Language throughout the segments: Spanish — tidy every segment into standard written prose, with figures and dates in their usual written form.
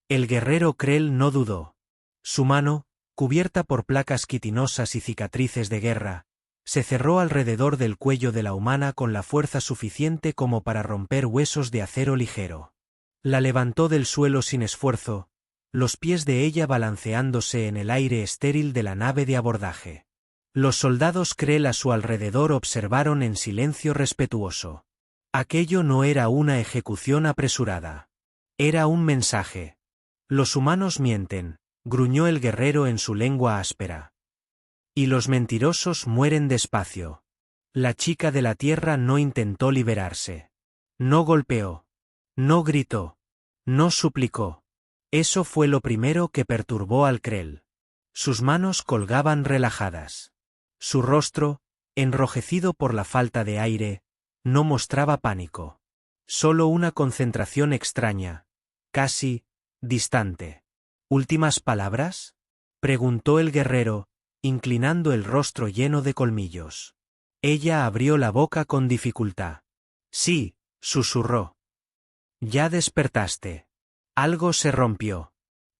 El guerrero Krell no dudó. Su mano, cubierta por placas quitinosas y cicatrices de guerra, se cerró alrededor del cuello de la humana con la fuerza suficiente como para romper huesos de acero ligero. La levantó del suelo sin esfuerzo, los pies de ella balanceándose en el aire estéril de la nave de abordaje. Los soldados Krell a su alrededor observaron en silencio respetuoso. Aquello no era una ejecución apresurada. Era un mensaje. Los humanos mienten, gruñó el guerrero en su lengua áspera. Y los mentirosos mueren despacio. La chica de la tierra no intentó liberarse. No golpeó. No gritó. No suplicó. Eso fue lo primero que perturbó al Krell. Sus manos colgaban relajadas. Su rostro, enrojecido por la falta de aire, no mostraba pánico. Solo una concentración extraña, casi distante. ¿Últimas palabras?, preguntó el guerrero, inclinando el rostro lleno de colmillos. Ella abrió la boca con dificultad. Sí, susurró. Ya despertaste. Algo se rompió.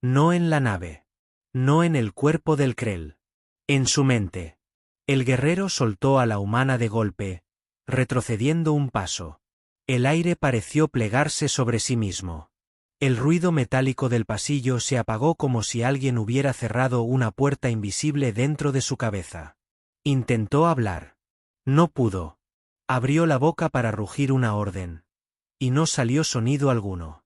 No en la nave. No en el cuerpo del Krell. En su mente. El guerrero soltó a la humana de golpe, retrocediendo un paso. El aire pareció plegarse sobre sí mismo. El ruido metálico del pasillo se apagó como si alguien hubiera cerrado una puerta invisible dentro de su cabeza. Intentó hablar. No pudo. Abrió la boca para rugir una orden. Y no salió sonido alguno.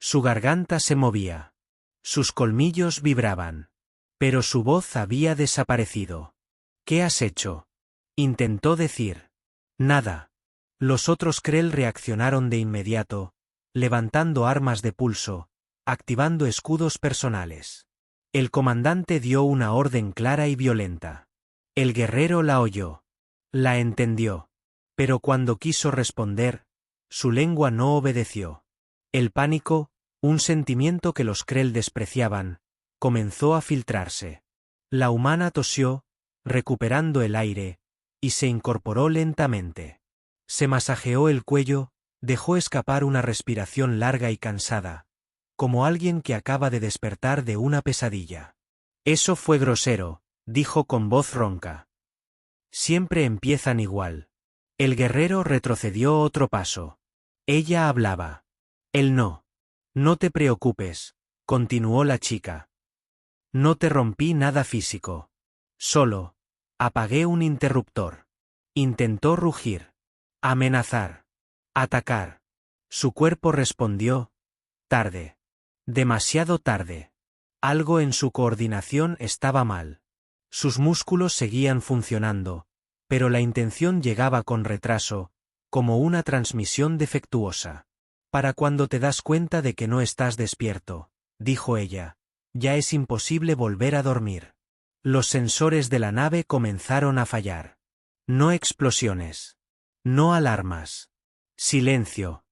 Su garganta se movía. Sus colmillos vibraban. Pero su voz había desaparecido. ¿Qué has hecho?, intentó decir. Nada. Los otros Krell reaccionaron de inmediato, levantando armas de pulso, activando escudos personales. El comandante dio una orden clara y violenta. El guerrero la oyó. La entendió. Pero cuando quiso responder, su lengua no obedeció. El pánico, un sentimiento que los Krell despreciaban, comenzó a filtrarse. La humana tosió, recuperando el aire, y se incorporó lentamente. Se masajeó el cuello, dejó escapar una respiración larga y cansada, como alguien que acaba de despertar de una pesadilla. Eso fue grosero, dijo con voz ronca. Siempre empiezan igual. El guerrero retrocedió otro paso. Ella hablaba. Él no. No te preocupes, continuó la chica. No te rompí nada físico. Solo apagué un interruptor. Intentó rugir. Amenazar. Atacar. Su cuerpo respondió. Tarde. Demasiado tarde. Algo en su coordinación estaba mal. Sus músculos seguían funcionando, pero la intención llegaba con retraso, como una transmisión defectuosa. Para cuando te das cuenta de que no estás despierto, dijo ella, ya es imposible volver a dormir. Los sensores de la nave comenzaron a fallar. No explosiones. No alarmas. Silencio.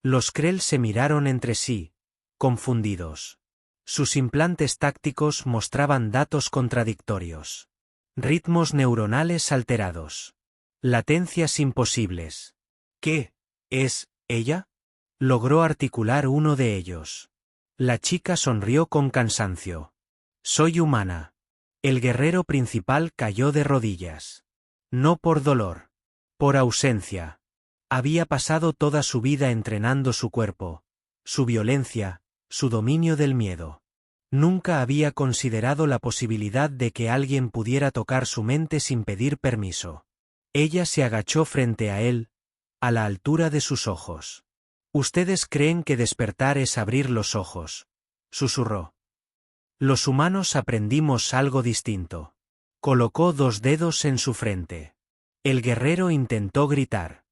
Los Krell se miraron entre sí, confundidos. Sus implantes tácticos mostraban datos contradictorios. Ritmos neuronales alterados. Latencias imposibles. ¿Qué? ¿Es ella?, logró articular uno de ellos. La chica sonrió con cansancio. Soy humana. El guerrero principal cayó de rodillas. No por dolor. Por ausencia. Había pasado toda su vida entrenando su cuerpo, su violencia, su dominio del miedo. Nunca había considerado la posibilidad de que alguien pudiera tocar su mente sin pedir permiso. Ella se agachó frente a él, a la altura de sus ojos. «Ustedes creen que despertar es abrir los ojos», susurró. «Los humanos aprendimos algo distinto». Colocó dos dedos en su frente. El guerrero intentó gritar.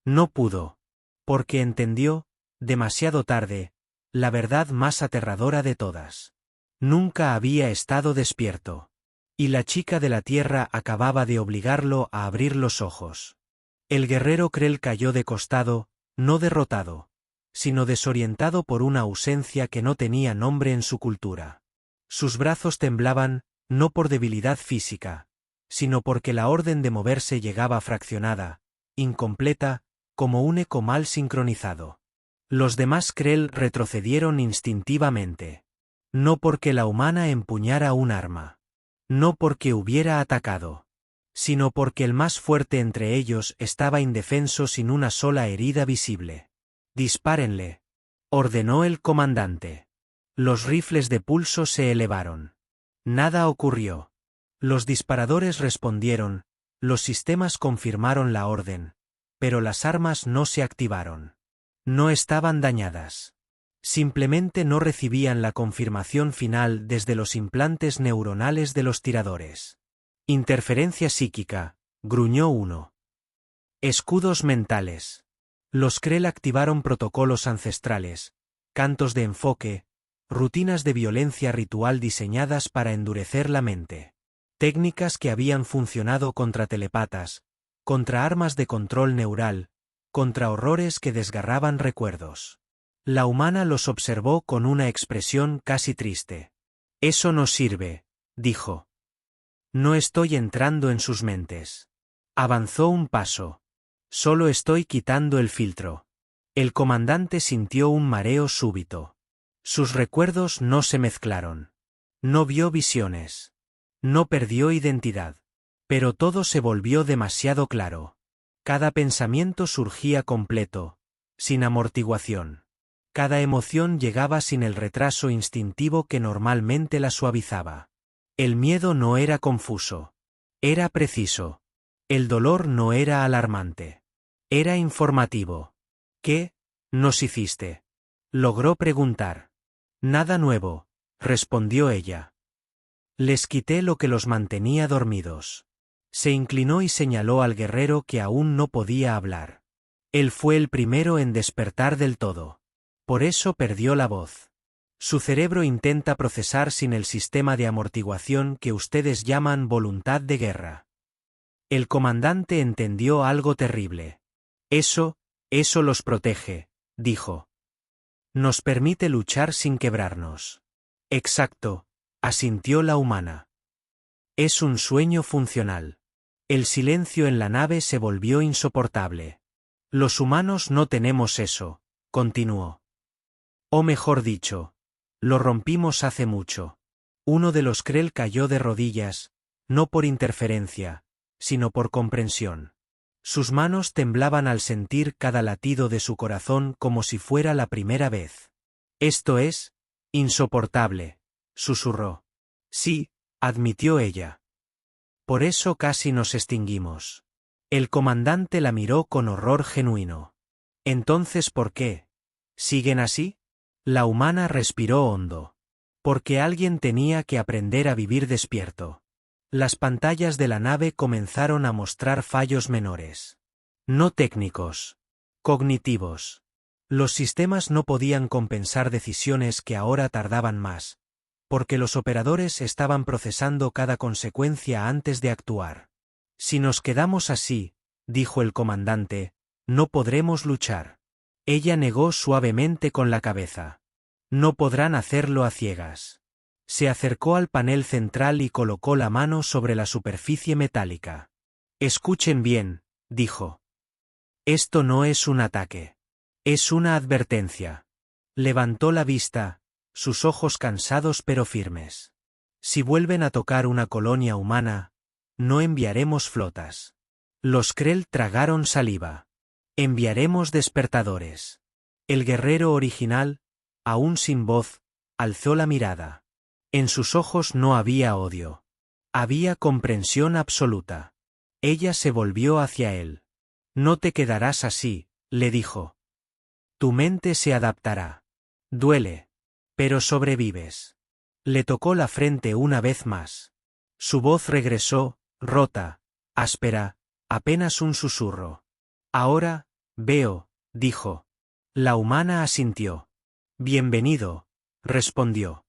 No pudo. Porque entendió, demasiado tarde, la verdad más aterradora de todas. Nunca había estado despierto. Y la chica de la tierra acababa de obligarlo a abrir los ojos. El guerrero Krell cayó de costado, no derrotado, sino desorientado por una ausencia que no tenía nombre en su cultura. Sus brazos temblaban, no por debilidad física, sino porque la orden de moverse llegaba fraccionada, incompleta, como un eco mal sincronizado. Los demás Krell retrocedieron instintivamente. No porque la humana empuñara un arma. No porque hubiera atacado. Sino porque el más fuerte entre ellos estaba indefenso sin una sola herida visible. «Dispárenle», ordenó el comandante. Los rifles de pulso se elevaron. Nada ocurrió. Los disparadores respondieron, los sistemas confirmaron la orden, pero las armas no se activaron. No estaban dañadas. Simplemente no recibían la confirmación final desde los implantes neuronales de los tiradores. Interferencia psíquica, gruñó uno. Escudos mentales. Los Krell activaron protocolos ancestrales, cantos de enfoque, rutinas de violencia ritual diseñadas para endurecer la mente. Técnicas que habían funcionado contra telepatas, contra armas de control neural, contra horrores que desgarraban recuerdos. La humana los observó con una expresión casi triste. «Eso no sirve», dijo. «No estoy entrando en sus mentes». Avanzó un paso. «Solo estoy quitando el filtro». El comandante sintió un mareo súbito. Sus recuerdos no se mezclaron. No vio visiones. No perdió identidad. Pero todo se volvió demasiado claro. Cada pensamiento surgía completo, sin amortiguación. Cada emoción llegaba sin el retraso instintivo que normalmente la suavizaba. El miedo no era confuso. Era preciso. El dolor no era alarmante. Era informativo. «¿Qué nos hiciste?», logró preguntar. «Nada nuevo», respondió ella. «Les quité lo que los mantenía dormidos». Se inclinó y señaló al guerrero que aún no podía hablar. Él fue el primero en despertar del todo. Por eso perdió la voz. Su cerebro intenta procesar sin el sistema de amortiguación que ustedes llaman voluntad de guerra. El comandante entendió algo terrible. Eso los protege», dijo. «Nos permite luchar sin quebrarnos». «Exacto», asintió la humana. «Es un sueño funcional». El silencio en la nave se volvió insoportable. «Los humanos no tenemos eso», continuó. «O mejor dicho, lo rompimos hace mucho». Uno de los Krell cayó de rodillas, no por interferencia, sino por comprensión. Sus manos temblaban al sentir cada latido de su corazón como si fuera la primera vez. «Esto es insoportable», susurró. «Sí», admitió ella. «Por eso casi nos extinguimos». El comandante la miró con horror genuino. «Entonces, ¿por qué? ¿Siguen así?» La humana respiró hondo. «Porque alguien tenía que aprender a vivir despierto». Las pantallas de la nave comenzaron a mostrar fallos menores. No técnicos. Cognitivos. Los sistemas no podían compensar decisiones que ahora tardaban más, porque los operadores estaban procesando cada consecuencia antes de actuar. «Si nos quedamos así», dijo el comandante, «no podremos luchar». Ella negó suavemente con la cabeza. «No podrán hacerlo a ciegas». Se acercó al panel central y colocó la mano sobre la superficie metálica. «Escuchen bien», dijo. «Esto no es un ataque. Es una advertencia». Levantó la vista, sus ojos cansados pero firmes. «Si vuelven a tocar una colonia humana, no enviaremos flotas». Los Krell tragaron saliva. «Enviaremos despertadores». El guerrero original, aún sin voz, alzó la mirada. En sus ojos no había odio. Había comprensión absoluta. Ella se volvió hacia él. «No te quedarás así», le dijo. «Tu mente se adaptará. Duele. Pero sobrevives». Le tocó la frente una vez más. Su voz regresó, rota, áspera, apenas un susurro. «Ahora, veo», dijo. La humana asintió. «Bienvenido», respondió.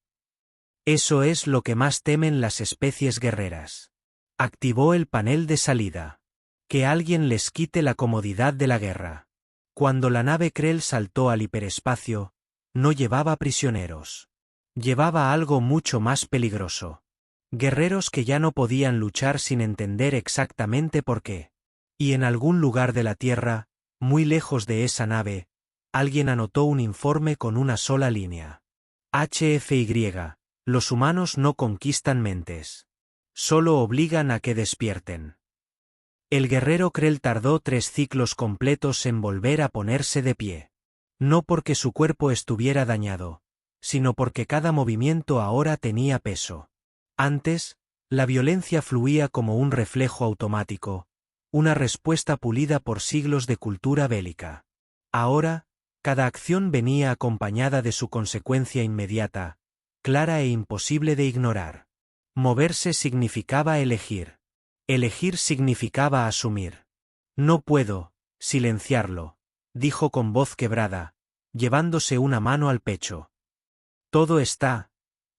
«Eso es lo que más temen las especies guerreras». Activó el panel de salida. Que alguien les quite la comodidad de la guerra. Cuando la nave Krell saltó al hiperespacio, no llevaba prisioneros. Llevaba algo mucho más peligroso. Guerreros que ya no podían luchar sin entender exactamente por qué. Y en algún lugar de la Tierra, muy lejos de esa nave, alguien anotó un informe con una sola línea. HFY, Los humanos no conquistan mentes. Solo obligan a que despierten. El guerrero Krell tardó 3 ciclos completos en volver a ponerse de pie. No porque su cuerpo estuviera dañado, sino porque cada movimiento ahora tenía peso. Antes, la violencia fluía como un reflejo automático, una respuesta pulida por siglos de cultura bélica. Ahora, cada acción venía acompañada de su consecuencia inmediata, clara e imposible de ignorar. Moverse significaba elegir. Elegir significaba asumir. No puedo silenciarlo, dijo con voz quebrada, llevándose una mano al pecho. Todo está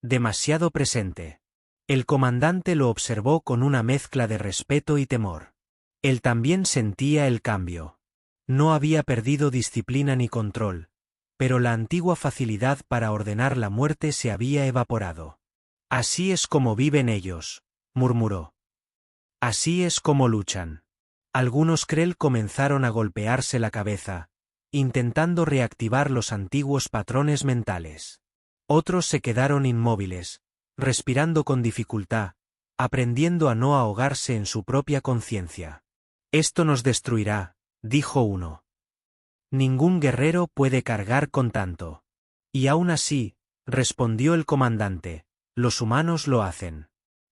demasiado presente. El comandante lo observó con una mezcla de respeto y temor. Él también sentía el cambio. No había perdido disciplina ni control, pero la antigua facilidad para ordenar la muerte se había evaporado. Así es como viven ellos, murmuró. Así es como luchan. Algunos Krell comenzaron a golpearse la cabeza, intentando reactivar los antiguos patrones mentales. Otros se quedaron inmóviles, respirando con dificultad, aprendiendo a no ahogarse en su propia conciencia. Esto nos destruirá, dijo uno. Ningún guerrero puede cargar con tanto. Y aún así, respondió el comandante, los humanos lo hacen.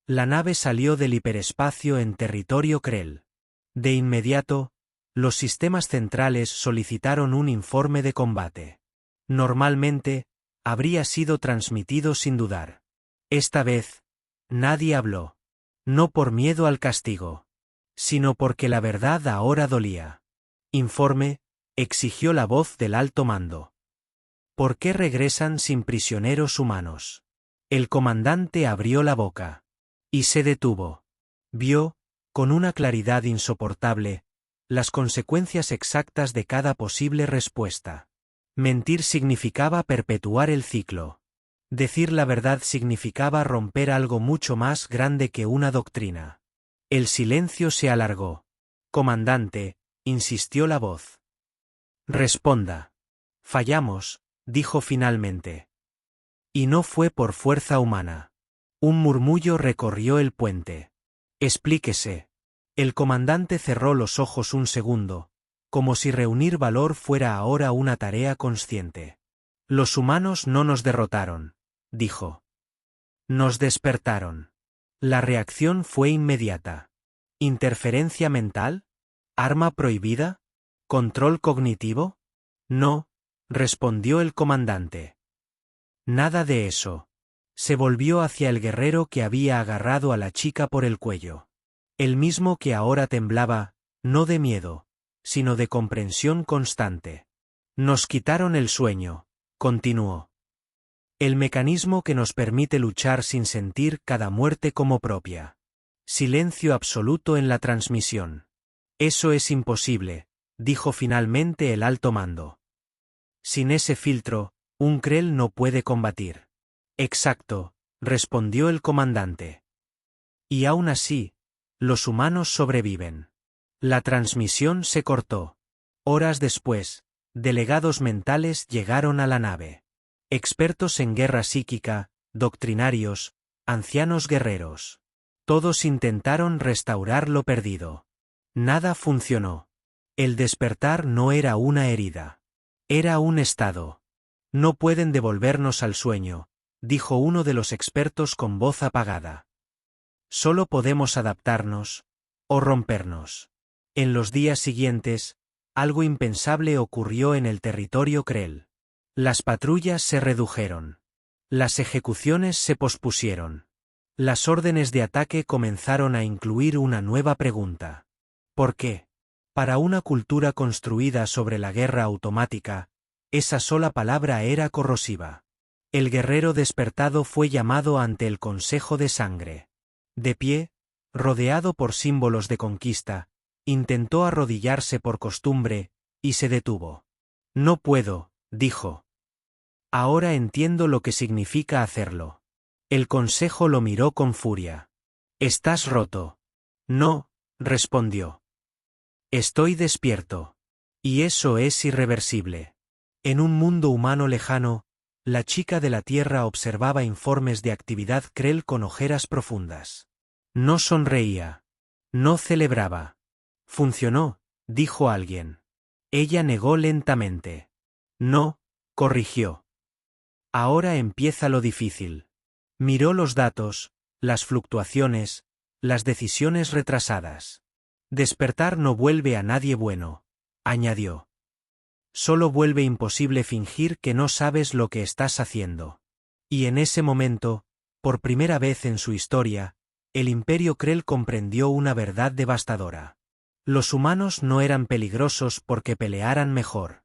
La nave salió del hiperespacio en territorio Krell. De inmediato, los sistemas centrales solicitaron un informe de combate. Normalmente, habría sido transmitido sin dudar. Esta vez, nadie habló. No por miedo al castigo, sino porque la verdad ahora dolía. Informe, exigió la voz del alto mando. ¿Por qué regresan sin prisioneros humanos? El comandante abrió la boca. Y se detuvo. Vio, con una claridad insoportable, las consecuencias exactas de cada posible respuesta. Mentir significaba perpetuar el ciclo. Decir la verdad significaba romper algo mucho más grande que una doctrina. El silencio se alargó. Comandante, insistió la voz. Responda. Fallamos, dijo finalmente. Y no fue por fuerza humana. Un murmullo recorrió el puente. Explíquese. El comandante cerró los ojos un segundo, como si reunir valor fuera ahora una tarea consciente. Los humanos no nos derrotaron, dijo. Nos despertaron. La reacción fue inmediata. ¿Interferencia mental? ¿Arma prohibida? ¿Control cognitivo? No, respondió el comandante. Nada de eso. Se volvió hacia el guerrero que había agarrado a la chica por el cuello. El mismo que ahora temblaba, no de miedo, sino de comprensión constante. Nos quitaron el sueño, continuó. El mecanismo que nos permite luchar sin sentir cada muerte como propia. Silencio absoluto en la transmisión. Eso es imposible, dijo finalmente el alto mando. Sin ese filtro, un Krell no puede combatir. Exacto, respondió el comandante. Y aún así, los humanos sobreviven. La transmisión se cortó. Horas después, delegados mentales llegaron a la nave. Expertos en guerra psíquica, doctrinarios, ancianos guerreros. Todos intentaron restaurar lo perdido. Nada funcionó. El despertar no era una herida. Era un estado. No pueden devolvernos al sueño, dijo uno de los expertos con voz apagada. Solo podemos adaptarnos, o rompernos. En los días siguientes, algo impensable ocurrió en el territorio Krell. Las patrullas se redujeron. Las ejecuciones se pospusieron. Las órdenes de ataque comenzaron a incluir una nueva pregunta. ¿Por qué? Para una cultura construida sobre la guerra automática, esa sola palabra era corrosiva. El guerrero despertado fue llamado ante el Consejo de Sangre. De pie, rodeado por símbolos de conquista, intentó arrodillarse por costumbre, y se detuvo. No puedo, dijo. Ahora entiendo lo que significa hacerlo. El consejo lo miró con furia. Estás roto. No, respondió. Estoy despierto. Y eso es irreversible. En un mundo humano lejano, La chica de la Tierra observaba informes de actividad Krell con ojeras profundas. No sonreía. No celebraba. Funcionó, dijo alguien. Ella negó lentamente. No, corrigió. Ahora empieza lo difícil. Miró los datos, las fluctuaciones, las decisiones retrasadas. Despertar no vuelve a nadie bueno, añadió. Solo vuelve imposible fingir que no sabes lo que estás haciendo. Y en ese momento, por primera vez en su historia, el Imperio Krell comprendió una verdad devastadora. Los humanos no eran peligrosos porque pelearan mejor.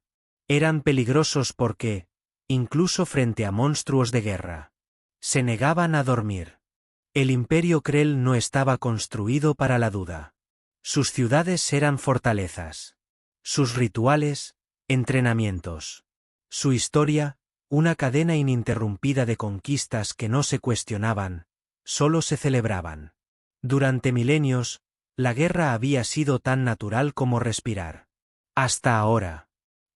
Eran peligrosos porque, incluso frente a monstruos de guerra, se negaban a dormir. El Imperio Krell no estaba construido para la duda. Sus ciudades eran fortalezas. Sus rituales, entrenamientos. Su historia, una cadena ininterrumpida de conquistas que no se cuestionaban, solo se celebraban. Durante milenios, la guerra había sido tan natural como respirar. Hasta ahora.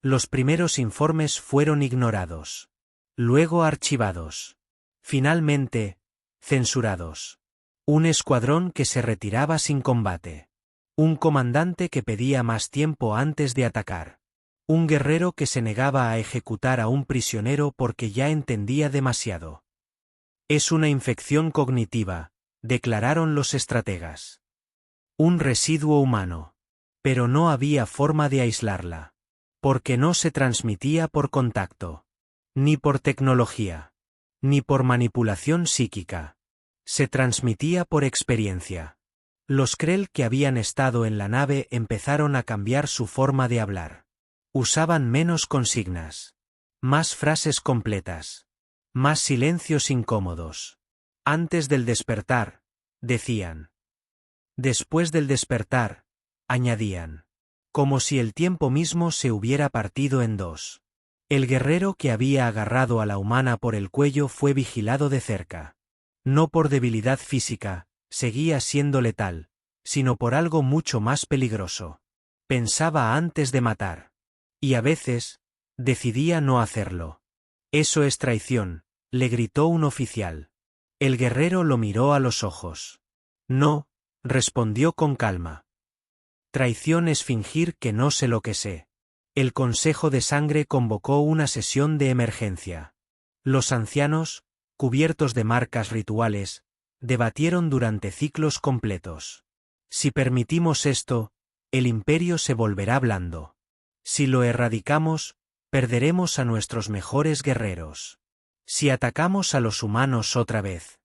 Los primeros informes fueron ignorados. Luego archivados. Finalmente, censurados. Un escuadrón que se retiraba sin combate. Un comandante que pedía más tiempo antes de atacar. Un guerrero que se negaba a ejecutar a un prisionero porque ya entendía demasiado. Es una infección cognitiva, declararon los estrategas. Un residuo humano. Pero no había forma de aislarla. Porque no se transmitía por contacto. Ni por tecnología. Ni por manipulación psíquica. Se transmitía por experiencia. Los Krell que habían estado en la nave empezaron a cambiar su forma de hablar. Usaban menos consignas. Más frases completas. Más silencios incómodos. Antes del despertar, decían. Después del despertar, añadían. Como si el tiempo mismo se hubiera partido en dos. El guerrero que había agarrado a la humana por el cuello fue vigilado de cerca. No por debilidad física, seguía siendo letal, sino por algo mucho más peligroso. Pensaba antes de matar. Y a veces, decidía no hacerlo. Eso es traición, le gritó un oficial. El guerrero lo miró a los ojos. No, respondió con calma. Traición es fingir que no sé lo que sé. El Consejo de Sangre convocó una sesión de emergencia. Los ancianos, cubiertos de marcas rituales, debatieron durante ciclos completos. Si permitimos esto, el imperio se volverá blando. Si lo erradicamos, perderemos a nuestros mejores guerreros. Si atacamos a los humanos otra vez.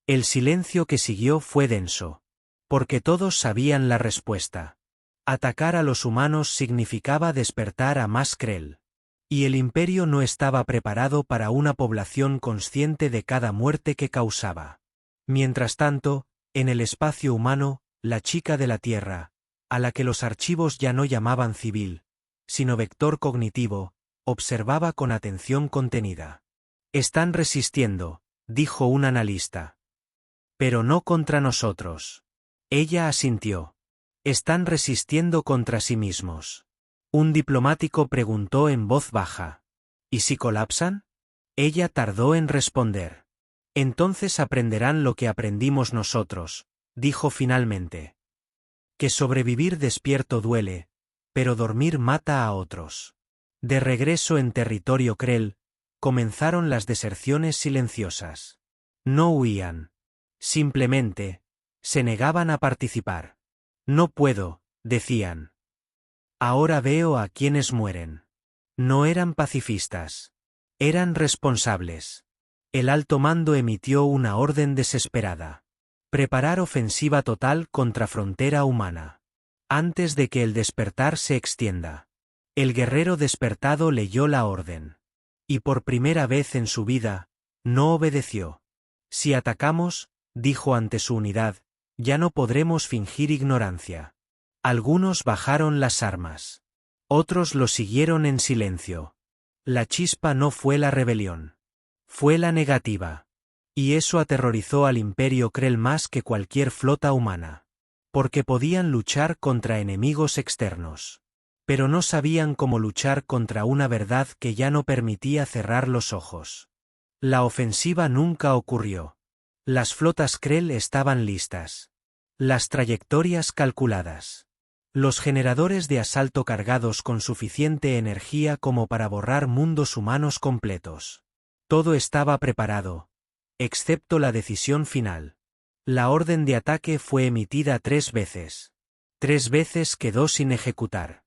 El silencio que siguió fue denso. Porque todos sabían la respuesta. Atacar a los humanos significaba despertar a más Krell. Y el imperio no estaba preparado para una población consciente de cada muerte que causaba. Mientras tanto, en el espacio humano, la chica de la Tierra, a la que los archivos ya no llamaban civil, sino vector cognitivo, observaba con atención contenida. Están resistiendo, dijo un analista. Pero no contra nosotros. Ella asintió. Están resistiendo contra sí mismos. Un diplomático preguntó en voz baja. ¿Y si colapsan? Ella tardó en responder. Entonces aprenderán lo que aprendimos nosotros, dijo finalmente. Que sobrevivir despierto duele, pero dormir mata a otros. De regreso en territorio Krell, comenzaron las deserciones silenciosas. No huían. Simplemente, se negaban a participar. No puedo, decían. Ahora veo a quienes mueren. No eran pacifistas. Eran responsables. El alto mando emitió una orden desesperada. Preparar ofensiva total contra frontera humana. Antes de que el despertar se extienda. El guerrero despertado leyó la orden. Y por primera vez en su vida, no obedeció. Si atacamos, dijo ante su unidad, ya no podremos fingir ignorancia. Algunos bajaron las armas. Otros lo siguieron en silencio. La chispa no fue la rebelión. Fue la negativa. Y eso aterrorizó al Imperio Krell más que cualquier flota humana. Porque podían luchar contra enemigos externos. Pero no sabían cómo luchar contra una verdad que ya no permitía cerrar los ojos. La ofensiva nunca ocurrió. Las flotas Krell estaban listas. Las trayectorias calculadas. Los generadores de asalto cargados con suficiente energía como para borrar mundos humanos completos. Todo estaba preparado, excepto la decisión final. La orden de ataque fue emitida 3 veces. 3 veces quedó sin ejecutar.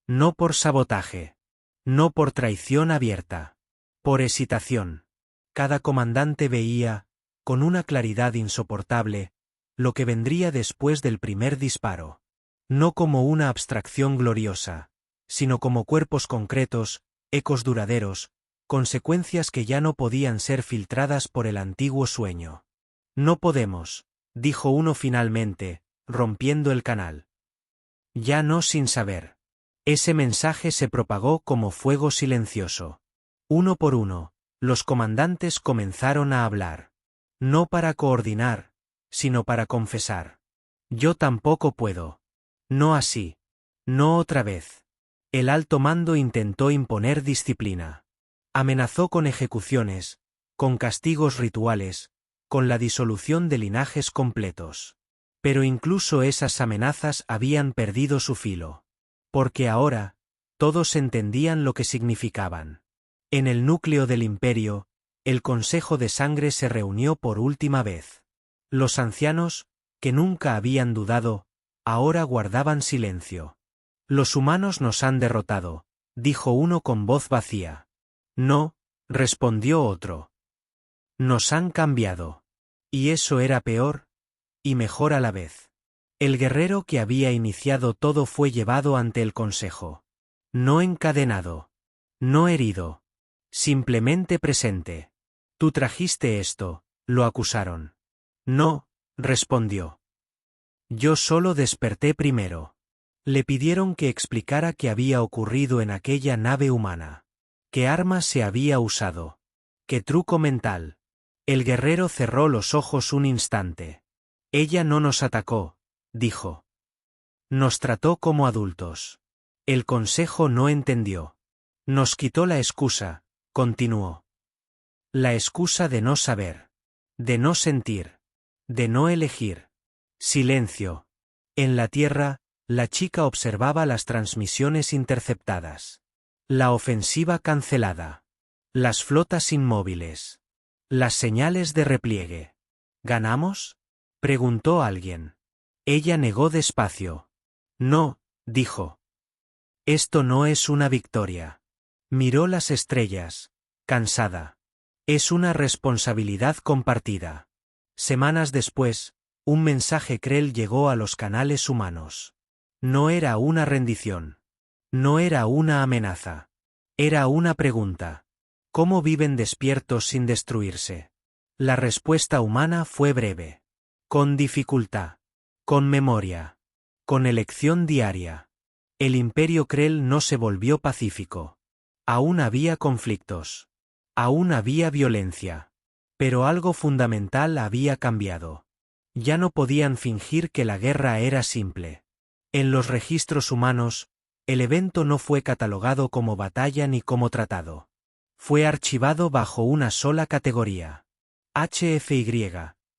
No por sabotaje. No por traición abierta. Por hesitación. Cada comandante veía, con una claridad insoportable, lo que vendría después del primer disparo. No como una abstracción gloriosa, sino como cuerpos concretos, ecos duraderos, consecuencias que ya no podían ser filtradas por el antiguo sueño. No podemos, dijo uno finalmente, rompiendo el canal. Ya no sin saber. Ese mensaje se propagó como fuego silencioso. Uno por uno, los comandantes comenzaron a hablar. No para coordinar, sino para confesar. Yo tampoco puedo. No así. No otra vez. El alto mando intentó imponer disciplina. Amenazó con ejecuciones, con castigos rituales, con la disolución de linajes completos. Pero incluso esas amenazas habían perdido su filo. Porque ahora, todos entendían lo que significaban. En el núcleo del imperio, el Consejo de Sangre se reunió por última vez. Los ancianos, que nunca habían dudado, ahora guardaban silencio. Los humanos nos han derrotado, dijo uno con voz vacía. No, respondió otro. Nos han cambiado. Y eso era peor, y mejor a la vez. El guerrero que había iniciado todo fue llevado ante el consejo. No encadenado. No herido. Simplemente presente. Tú trajiste esto, lo acusaron. No, respondió. Yo solo desperté primero. Le pidieron que explicara qué había ocurrido en aquella nave humana. ¿Qué arma se había usado? ¿Qué truco mental? El guerrero cerró los ojos un instante. Ella no nos atacó, dijo. Nos trató como adultos. El consejo no entendió. Nos quitó la excusa, continuó. La excusa de no saber. De no sentir. De no elegir. Silencio. En la tierra, la chica observaba las transmisiones interceptadas. La ofensiva cancelada. Las flotas inmóviles. Las señales de repliegue. ¿Ganamos?, preguntó alguien. Ella negó despacio. No, dijo. Esto no es una victoria. Miró las estrellas, cansada. Es una responsabilidad compartida. Semanas después, un mensaje Krell llegó a los canales humanos. No era una rendición. No era una amenaza. Era una pregunta. ¿Cómo viven despiertos sin destruirse? La respuesta humana fue breve. Con dificultad. Con memoria. Con elección diaria. El imperio Krell no se volvió pacífico. Aún había conflictos. Aún había violencia. Pero algo fundamental había cambiado. Ya no podían fingir que la guerra era simple. En los registros humanos, el evento no fue catalogado como batalla ni como tratado. Fue archivado bajo una sola categoría. HFY,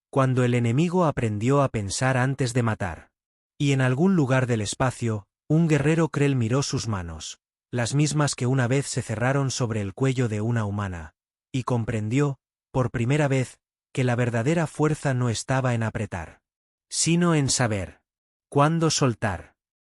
cuando el enemigo aprendió a pensar antes de matar. Y en algún lugar del espacio, un guerrero Krell miró sus manos, las mismas que una vez se cerraron sobre el cuello de una humana, y comprendió, por primera vez, que la verdadera fuerza no estaba en apretar, sino en saber cuándo soltar.